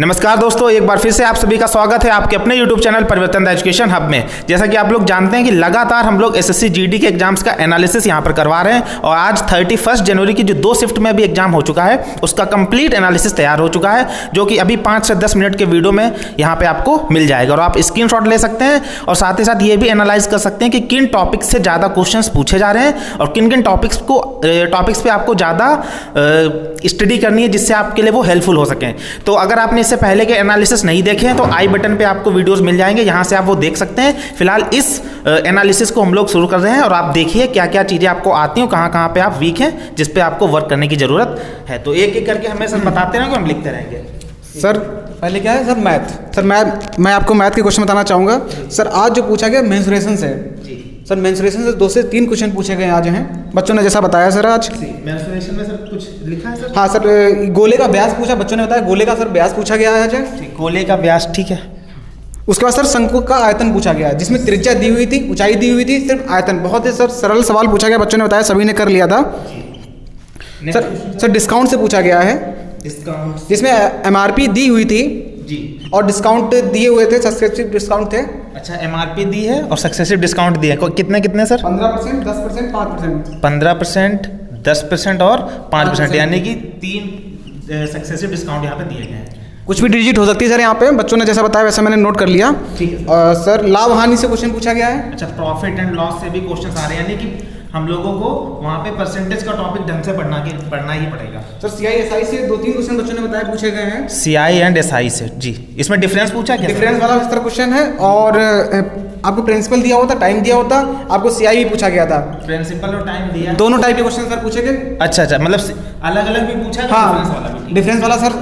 नमस्कार दोस्तों, एक बार फिर से आप सभी का स्वागत है आपके अपने YouTube चैनल परिवर्तन द एजुकेशन हब में। जैसा कि आप लोग जानते हैं कि लगातार हम लोग एसएससी जीडी के एग्जाम्स का एनालिसिस यहां पर करवा रहे हैं और आज 31 जनवरी की जो 2 शिफ्ट में भी एग्जाम हो चुका है उसका कंप्लीट एनालिसिस तैयार हो चुका है, जो कि अभी 5 से 10 मिनट के वीडियो में यहाँ पे आपको मिल जाएगा और आप स्क्रीनशॉट ले सकते हैं और साथ ही साथ ये भी एनालाइज कर सकते हैं कि किन टॉपिक्स से ज़्यादा क्वेश्चंस पूछे जा रहे हैं और किन किन टॉपिक्स पे आपको ज़्यादा स्टडी करनी है जिससे आपके लिए वो हेल्पफुल हो सकें। तो अगर आपने इससे पहले के एनालिसिस नहीं देखे हैं तो आई बटन पे आपको वीडियोस मिल जाएंगे, यहाँ से आप वो देख सकते हैं। फिलहाल इस एनालिसिस को हम लोग शुरू कर रहे हैं और आप देखिए क्या क्या चीज़ें आपको आती हैं, कहाँ कहाँ पे आप वीक हैं, जिस पे आपको वर्क करने की ज़रूरत है। तो एक एक करके हमें सर बताते रहेंगे, हम लिखते रहेंगे। सर पहले क्या है सर, मैथ। सर मैं आपको मैथ के क्वेश्चन बताना चाहूँगा। सर आज जो पूछा गया मेंसुरेशन से, सर मेंसुरेशन से 2 से 3 क्वेश्चन पूछे गए आज हैं, बच्चों ने जैसा बताया सर। आज मेंसुरेशन में सर कुछ लिखा है सर? हाँ सर, गोले का व्यास पूछा, बच्चों ने बताया गोले का सर व्यास पूछा गया है आज। गोले का व्यास, ठीक है। उसके बाद सर शंकु का आयतन पूछा गया है, जिसमें त्रिज्या दी हुई थी, ऊंचाई दी हुई थी, सिर्फ आयतन। बहुत ही सर सरल सवाल पूछा गया, बच्चों ने बताया, सभी ने कर लिया था। सर डिस्काउंट से पूछा गया है, डिस्काउंट जिसमें एमआरपी दी हुई थी जी और डिस्काउंट दिए हुए थे, सब्सक्रिप्टिव डिस्काउंट थे। अच्छा, एमआरपी दी है और सक्सेसिव डिस्काउंट दिया है। कितने कितने सर? 15%, 10%, 5%। 15%, 10% और 5%, यानी कि 3 सक्सेसिव डिस्काउंट यहाँ पे दिए गए हैं। कुछ भी डिजिट हो सकती है सर यहाँ पे, बच्चों ने जैसा बताया वैसा मैंने नोट कर लिया। ठीक है सर लाभ हानि से क्वेश्चन पूछा गया है। अच्छा, प्रॉफिट एंड लॉस से भी क्वेश्चन आ रहे हैं, यानी कि हम लोगों को वहाँ पे परसेंटेज का टॉपिक ढंग से पढ़ना ही पड़ेगा। सर सीआई एसआई से 2-3 क्वेश्चन बच्चों ने बताया पूछे गए हैं। सीआई एंड एसआई से जी, इसमें डिफरेंस पूछा क्या? डिफरेंस वाला सर क्वेश्चन है और आपको प्रिंसिपल दिया होता, टाइम दिया होता, आपको सीआई भी पूछा गया था। प्रिंसिपल और टाइम दिया, दोनों टाइप के क्वेश्चन सर पूछे गए। अच्छा, मतलब अलग अलग भी पूछा गया। हाँ, डिफरेंस वाला सर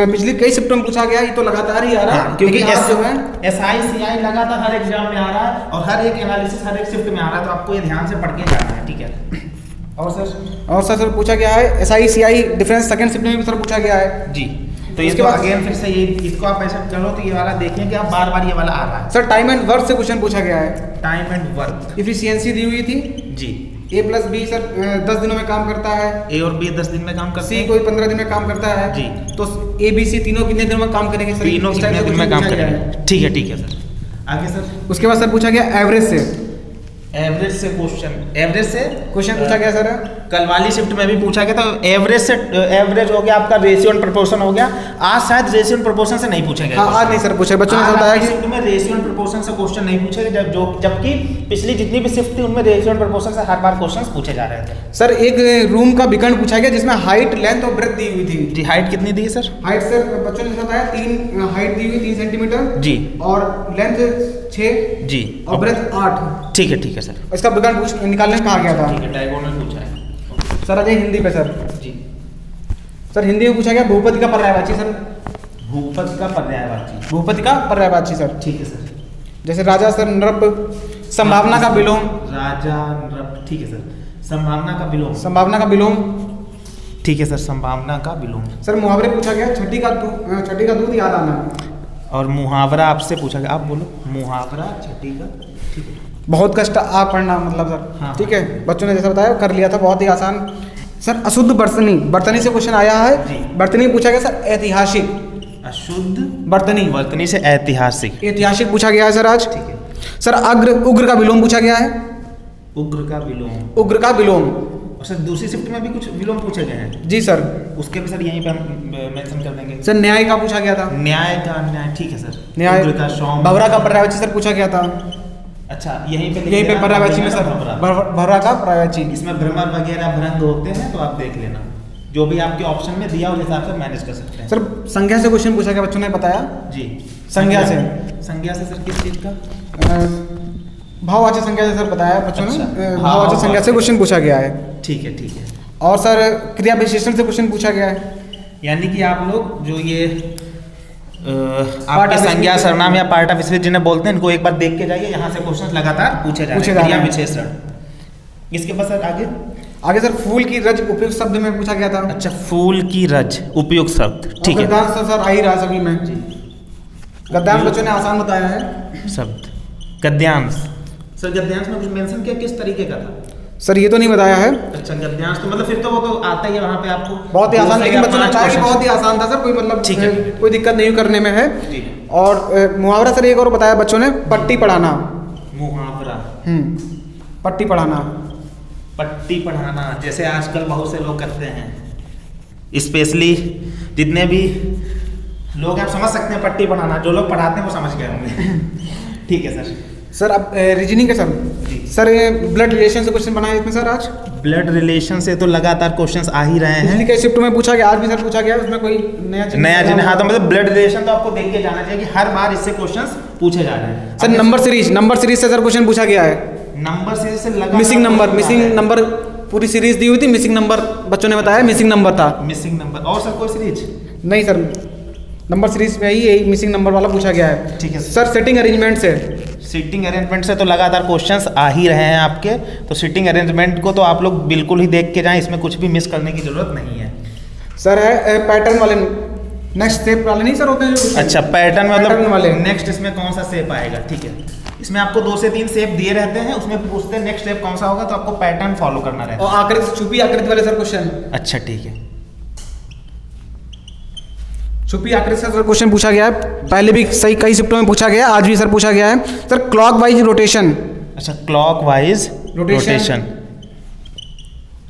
पिछली कई शिफ्टों में पूछा गया, ये तो लगातार ही आ रहा है, क्योंकि जो है एसआई सीआई लगातार हर एग्जाम में आ रहा है और हर एक एनालिसिस हर एक शिफ्ट में आ रहा है, तो आपको ये ध्यान से पढ़ के जाना है, ठीक है। और सर पूछा गया है SI CI difference second shift में भी सर पूछा गया है जी। तो इसके बाद अगेन फिर से ये इसको आप ऐसा करो तो ये वाला देखें कि आप बार बार ये वाला आ रहा है। सर टाइम एंड वर्क से क्वेश्चन पूछा गया है। टाइम एंड वर्क, इफिशियंसी दी हुई थी जी। A + B सर 10 दिनों में काम करता है, ए और बी 10 दिन में काम करते हैं, C कोई 15 दिन में काम करता है जी। तो A B C तीनों कितने दिनों में काम करेंगे सर? तीनों कितने दिन में काम करेंगे, ठीक है सर। आगे सर, उसके बाद सर पूछा गया एवरेज से। एवरेज से क्वेश्चन पूछा गया सर। कल वाली शिफ्ट में भी पूछा गया था। एवरेज से एवरेज हो गया आपका, रेशियो एंड प्रोपोर्शन हो गया। आज शायद रेशियो एंड प्रोपोर्शन से नहीं पूछा गया। हाँ, आज नहीं सर पूछा, बच्चों ने बताया कि शिफ्ट में रेशियो एंड प्रोपोर्शन से क्वेश्चन नहीं पूछे गए, जबकि पिछली जितनी भी शिफ्ट थी उनमें रेशियो एंड प्रोपोर्शन से हर बार क्वेश्चंस पूछे जा रहे थे। सर एक रूम का विकर्ण पूछा गया जिसमें हाइट, लेंथ और ब्रेथ दी हुई थी जी। हाइट कितनी दी है सर? हाइट सर बच्चों ने बताया 3 हाइट दी हुई 3 सेंटीमीटर जी, और लेंथ 6 जी और ब्रेथ 8। ठीक है सर। इसका विकर्ण निकालने कहा गया था। ठीक है, डायगोनल पूछा है सर। अजय हिंदी पे सर जी। सर हिंदी में पूछा गया बहुपति का पर्यायवाची सर। भूपति का पर्यायवाची, भूपति का पर्यायवाची सर। ठीक है सर। जैसे राजा सर, नृप, संभावना का विलोम। राजा, नृप, ठीक है सर। संभावना का विलोम, संभावना का विलोम, ठीक है सर। संभावना का विलोम। सर मुहावरे पूछा गया, छठी का दूध याद आना। और मुहावरा आपसे पूछा गया, आप बोलो मुहावरा छठी का, ठीक है। बहुत कष्ट आप पढ़ना मतलब सर। हाँ, ठीक है, बच्चों ने जैसा बताया कर लिया था, बहुत ही आसान। सर अशुद्ध बर्तनी से क्वेश्चन आया है जी। बर्तनी पूछा गया सर ऐतिहासिक। अशुद्ध बर्तनी से ऐतिहासिक पूछा गया है सर आज। ठीक है। सर उग्र का विलोम पूछा गया है। उग्र का विलोम। और सर दूसरी शिफ्ट में भी कुछ विलोम पूछे गए हैं जी सर, उसके भी सर यहीं पे हम मेंशन कर देंगे। सर न्याय का पूछा गया था। न्याय, ठीक है सर। न्याय। उग्र का सौम्य। भवरा का पर्यायवाची सर पूछा गया था। अच्छा, यहीं पे पर्यायवाची में सर भवरा का पर्यायवाची। इसमें भ्रमर वगैरह भ्रंग होते हैं, तो आप देख लेना, जो भी आपके ऑप्शन में दिया उस हिसाब से मैनेज कर सकते हैं। सर संज्ञा से क्वेश्चन पूछा गया, बच्चों ने बताया जी। संज्ञा से सर किस चीज का? भाववाचक संज्ञा से सर बताया बच्चों ने। अच्छा, भाववाचक संज्ञा से क्वेश्चन पूछा गया है। ठीक है। और सर क्रिया विशेषण से क्वेश्चन पूछा गया है, यानी कि आप लोग जो ये आपके संज्ञा, सर्वनाम या पार्ट ऑफ स्पीच जिन्हें बोलते हैं, इनको एक बार देख के जाइए, यहाँ से क्वेश्चन लगातार पूछे जा रहे हैं। क्रिया विशेषण। इसके बाद सर आगे सर फूल की रज उपयुक्त शब्द में पूछा गया था। अच्छा, फूल की रज उपयुक्त शब्द, ठीक है। गद्यांश सर आ ही रहा सभी में जी। गद्यांश बच्चों ने आसान बताया है। शब्द गद्यांश। सर गद्यांश में कुछ मेंशन किया, किस तरीके का था? सर ये तो नहीं बताया है। अच्छा, गद्यांश तो मतलब फिर तो वो तो आता ही है वहाँ पे आपको। बहुत ही दो आसान, से लेकिन या बच्चों ने पाँच बताया कि questions। बहुत ही आसान था सर, कोई मतलब ठीक है। कोई दिक्कत नहीं करने में है। ठीक है। और मुहावरा सर एक और बताया बच्चों ने, पट्टी पढ़ाना। मुहावरा, पट्टी पढ़ाना। पट्टी पढ़ाना, जैसे आजकल बहुत से लोग करते हैं, स्पेशली जितने भी लोग आप समझ सकते हैं पट्टी पढ़ाना, जो लोग पढ़ाते हैं वो समझ गए होंगे। ठीक है सर। सर अब रीजनिंग का सर ये ब्लड रिलेशन से क्वेश्चन बनाए इसमें सर आज। ब्लड रिलेशन से तो लगातार क्वेश्चंस आ ही रहे हैं। पिछली के शिफ्ट में पूछा गया, आज भी सर पूछा गया, उसमें कोई नया जिन्हें हाँ, तो मतलब ब्लड रिलेशन तो आपको देख के जाना चाहिए कि हर बार इससे क्वेश्चंस पूछे जा रहे हैं। सर नंबर सीरीज से सर क्वेश्चन पूछा गया है। नंबर सीरीज से लगा मिसिंग नंबर पूरी सीरीज दी हुई थी, मिसिंग नंबर बच्चों ने बताया मिसिंग नंबर था। मिसिंग नंबर और सर कोई सीरीज नहीं सर, नंबर सीरीज में ही यही मिसिंग नंबर वाला पूछा गया है। ठीक है सर सिटिंग अरेंजमेंट से। सीटिंग अरेंजमेंट से तो लगातार क्वेश्चंस आ ही रहे हैं आपके, तो सीटिंग अरेंजमेंट को तो आप लोग बिल्कुल ही देख के जाएं, इसमें कुछ भी मिस करने की जरूरत नहीं है। सर है पैटर्न वाले, नेक्स्ट शेप वाले नहीं सर होते हैं जो। अच्छा, पैटर्न मतलब वाले नेक्स्ट इसमें कौन सा शेप आएगा। ठीक है, इसमें आपको 2 से 3 शेप दिए रहते हैं, उसमें पूछते हैं नेक्स्ट शेप कौन सा होगा, तो आपको पैटर्न फॉलो करना रहता है। और आकृति, छुपी आकृति वाले सर क्वेश्चन। अच्छा ठीक है, छुपी आकृति से सर क्वेश्चन पूछा गया है, पहले भी सही कई शिफ्टों में पूछा गया, आज भी सर पूछा गया है। Sir clock wise rotation. अच्छा, क्लॉक वाइज रोटेशन।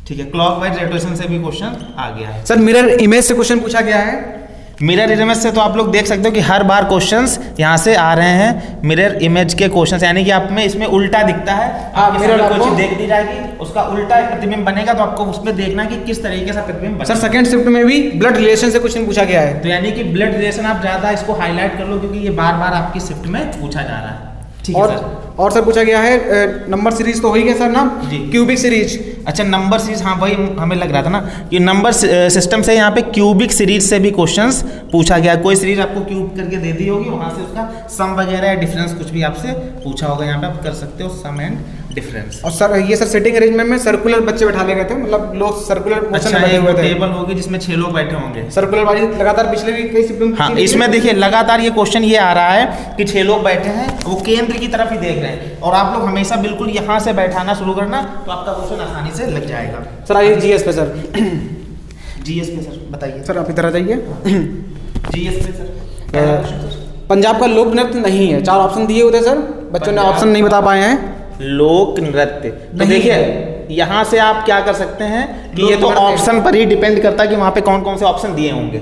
ठीक है, क्लॉक वाइज रोटेशन से भी क्वेश्चन आ गया है। सर मिरर इमेज से क्वेश्चन पूछा गया है। मिरर इमेज से तो आप लोग देख सकते हो कि हर बार क्वेश्चंस यहाँ से आ रहे हैं, मिरर इमेज के क्वेश्चंस, यानी कि आप में इसमें उल्टा दिखता है। आपके मिरर सामने कोई आपको चीज देख दी जाएगी, उसका उल्टा प्रतिबिंब बनेगा, तो आपको उसमें देखना कि किस तरीके से प्रतिबिंब बनेगा। सर सेकंड शिफ्ट में भी ब्लड रिलेशन से क्वेश्चन पूछा गया है। तो यानी कि ब्लड रिलेशन आप ज्यादा इसको हाईलाइट कर लो, क्योंकि ये बार बार आपकी शिफ्ट में पूछा जा रहा है। ठीक है सर। और सर पूछा गया है नंबर सीरीज तो हो ही गया सर ना जी। Cubic series. अच्छा, नंबर सीरीज, हाँ वही हमें लग रहा था ना कि नंबर सिस्टम से यहाँ पे क्यूबिक सीरीज से भी क्वेश्चंस पूछा गया। कोई सीरीज आपको क्यूब करके दे दी होगी, वहाँ से उसका सम वगैरह या डिफरेंस कुछ भी आपसे पूछा होगा, यहाँ पे आप कर सकते हो सम एंड डिफरेंस। और सर ये सर सिटिंग अरेंजमेंट में सर्कुलर बच्चे बैठा ले गए थे, मतलब लोग सर्कुलर मोशन में बैठे हुए थे। टेबल होगी जिसमें 6 लोग बैठे होंगे, सर्कुलर वाली लगातार पिछले भी कई शिफ्टों में। हाँ, इसमें देखिए लगातार ये क्वेश्चन ये आ रहा है कि 6 लोग बैठे हैं, वो केंद्र की तरफ ही देख रहे हैं, और आप लोग हमेशा बिल्कुल यहाँ से बैठाना शुरू करना, तो आपका क्वेश्चन आसानी से लग जाएगा। सर आइए जीएस पे सर। जीएस पे सर बताइए। सर आप इधर आ जाइए। जीएस पे सर, पंजाब का लोक नृत्य नहीं है, 4 ऑप्शन दिए हुए थे सर, बच्चों ने ऑप्शन नहीं बता पाए हैं। लोक नृत्य, तो देखिए यहाँ से आप क्या कर सकते हैं कि ये तो ऑप्शन पर ही डिपेंड करता है कि वहाँ पे कौन कौन से ऑप्शन दिए होंगे,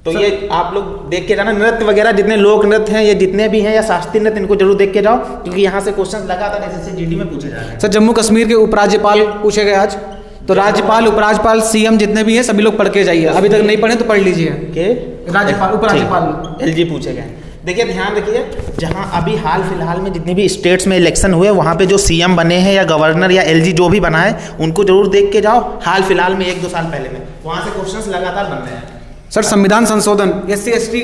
तो ये आप लोग देख के जाना। नृत्य वगैरह जितने लोक नृत्य हैं, ये जितने भी हैं, या शास्त्रीय नृत्य, इनको जरूर देख के जाओ, क्योंकि यहाँ से क्वेश्चन लगातार एसएससी जीडी में पूछे जा रहे हैं। सर जम्मू कश्मीर के उपराज्यपाल पूछे गए आज, तो राज्यपाल उपराज्यपाल सीएम जितने भी हैं सभी लोग पढ़ के जाइए, अभी तक नहीं पढ़े तो पढ़ लीजिए। के राज्यपाल उपराज्यपाल एलजी पूछे गए। देखिए ध्यान रखिए, जहां अभी हाल फिलहाल में जितनी भी स्टेट्स में इलेक्शन हुए, वहां पे जो सीएम बने हैं या गवर्नर या एलजी जो भी बना है, उनको जरूर देख के जाओ। हाल फिलहाल में 1-2 साल पहले में वहां से क्वेश्चंस लगातार बन रहे हैं। सर संविधान संशोधन, SC ST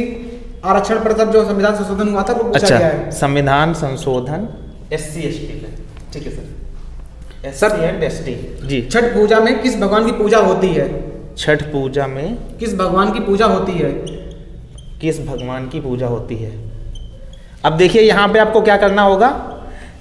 आरक्षण पर तब जो संविधान संशोधन हुआ था वो पूछा गया है। संविधान संशोधन SC ST पे, ठीक है सर। सर एंड ST जी। छठ पूजा में किस भगवान की पूजा होती है? छठ पूजा में किस भगवान की पूजा होती है? किस भगवान की पूजा होती है? अब देखिए यहाँ पे आपको क्या करना होगा,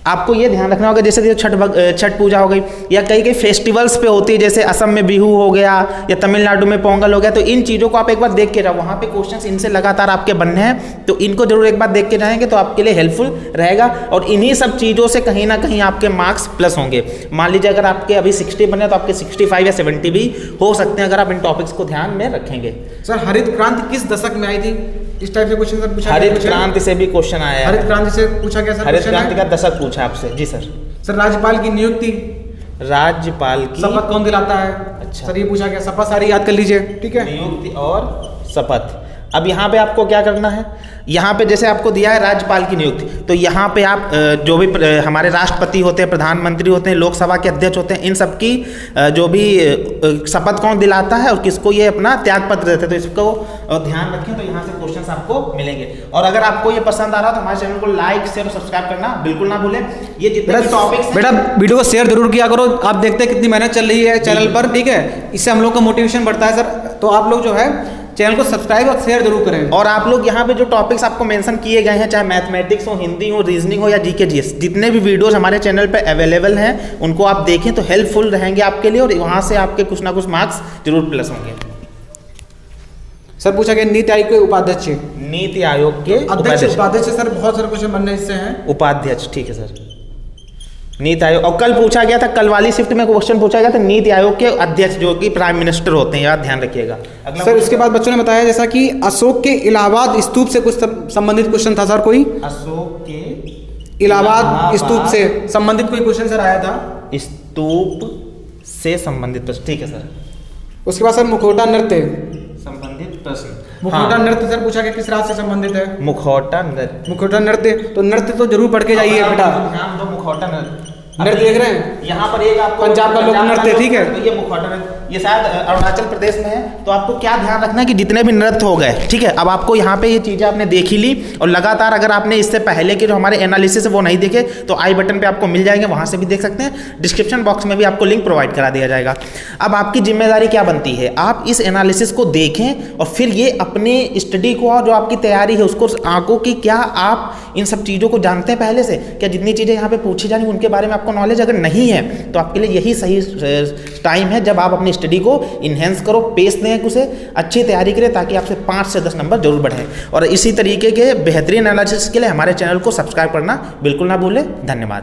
आपको ये ध्यान रखना होगा, जैसे छठ पूजा हो गई, या कई कई फेस्टिवल्स पे होती है, जैसे असम में बिहू हो गया या तमिलनाडु में पोंगल हो गया, तो इन चीज़ों को आप एक बार देख के जाओ, वहाँ पे क्वेश्चंस इनसे लगातार आपके बनने हैं, तो इनको जरूर एक बार देख के जाएंगे तो आपके लिए हेल्पफुल रहेगा। और इन्हीं सब चीज़ों से कहीं ना कहीं आपके मार्क्स प्लस होंगे। मान लीजिए अगर आपके अभी 60 बने तो आपके 65 या 70 भी हो सकते हैं, अगर आप इन टॉपिक्स को ध्यान में रखेंगे। सर हरित क्रांति किस दशक में आई थी? इस टाइप के क्वेश्चन पूछा गया। हरित क्रांति से भी क्वेश्चन आया है। हरित क्रांति से पूछा गया सर। हरित क्रांति का दशक पूछा आपसे जी सर। सर राज्यपाल की नियुक्ति, राज्यपाल की शपथ कौन दिलाता है? अच्छा सर ये पूछा गया, शपथ सारी याद कर लीजिए, ठीक है। नियुक्ति और शपथ। अब यहाँ पे आपको क्या करना है, यहाँ पे जैसे आपको दिया है राज्यपाल की नियुक्ति, तो यहाँ पे आप जो भी हमारे राष्ट्रपति होते हैं, प्रधानमंत्री होते हैं, लोकसभा के अध्यक्ष होते हैं, इन सब की जो भी शपथ कौन दिलाता है और किसको ये अपना त्याग पत्र देते हैं, तो इसको ध्यान रखें। तो यहाँ से क्वेश्चंस आपको मिलेंगे। और अगर आपको ये पसंद आ रहा तो हमारे चैनल को लाइक शेयर और सब्सक्राइब करना बिल्कुल ना भूलें। ये जितने भी टॉपिक्स बेटा वीडियो को शेयर जरूर किया करो, आप देखते हैं कितनी मेहनत चल रही है चैनल पर, ठीक है। इससे हम लोग का मोटिवेशन बढ़ता है सर। तो आप लोग जो है चैनल को सब्सक्राइब और शेयर जरूर करें। और आप लोग यहाँ पे जो टॉपिक्स आपको मेंशन किए गए हैं, चाहे मैथमेटिक्स हो, हिंदी हो, रीजनिंग हो या जीके जीएस, जितने भी वीडियोस हमारे चैनल पे अवेलेबल हैं उनको आप देखें तो हेल्पफुल रहेंगे आपके लिए, और वहाँ से आपके कुछ ना कुछ मार्क्स जरूर प्लस होंगे। सर पूछा गया नीति आयोग के उपाध्यक्ष, नीति आयोग के उपाध्यक्ष सर बहुत सारे क्वेश्चन बनने इससे हैं। उपाध्यक्ष, ठीक है सर, नीति आयोग। और कल पूछा गया था, कल वाली शिफ्ट में क्वेश्चन पूछा गया था नीति आयोग के अध्यक्ष जो कि प्राइम मिनिस्टर होते हैं, याद ध्यान रखिएगा। सर उसके बाद बच्चों ने बताया जैसा कि अशोक के इलाहाबाद स्तूप से कुछ संबंधित क्वेश्चन था सर, कोई अशोक के इलाहाबाद स्तूप से संबंधित कोई क्वेश्चन सर आया था, स्तूप से संबंधित प्रश्न, ठीक है सर। उसके बाद सर मुखौटा नृत्य संबंधित प्रश्न, मुखौटा नृत्य सर पूछा गया किस राज्य से संबंधित है? मुखौटा नृत्य, मुखौटा नृत्य, तो नृत्य तो जरूर पढ़ के जाइए बेटा। ध्यान दो, मुखौटा नृत्य देख रहे हैं, यहाँ पर एक आपको पंजाब का लोक नृत्य, ठीक है, तो ये मुखौटा नृत्य, ये शायद अरुणाचल प्रदेश में है। तो आपको क्या ध्यान रखना है कि जितने भी नृत्य हो गए, ठीक है, अब आपको यहाँ पे ये चीजें आपने देख ही ली, और लगातार अगर आपने इससे पहले के जो हमारे एनालिसिस है वो नहीं देखे तो आई बटन पे आपको मिल जाएंगे, वहां से भी देख सकते हैं, डिस्क्रिप्शन बॉक्स में भी आपको लिंक प्रोवाइड करा दिया जाएगा। अब आपकी जिम्मेदारी क्या बनती है, आप इस एनालिसिस को देखें और फिर ये अपने स्टडी को और जो आपकी तैयारी है उसको आंकों की, क्या आप इन सब चीज़ों को जानते हैं पहले से, क्या जितनी चीज़ें यहाँ पे पूछी जानी उनके बारे में आपको नॉलेज अगर नहीं है तो आपके लिए यही सही टाइम है जब आप अपनी स्टडी को इन्हेंस करो, पेस दें उसे, अच्छी तैयारी करें ताकि आपसे 5 से 10 नंबर जरूर बढ़ें। और इसी तरीके के बेहतरीन एनालिसिस के लिए हमारे चैनल को सब्सक्राइब करना बिल्कुल ना भूलें। धन्यवाद।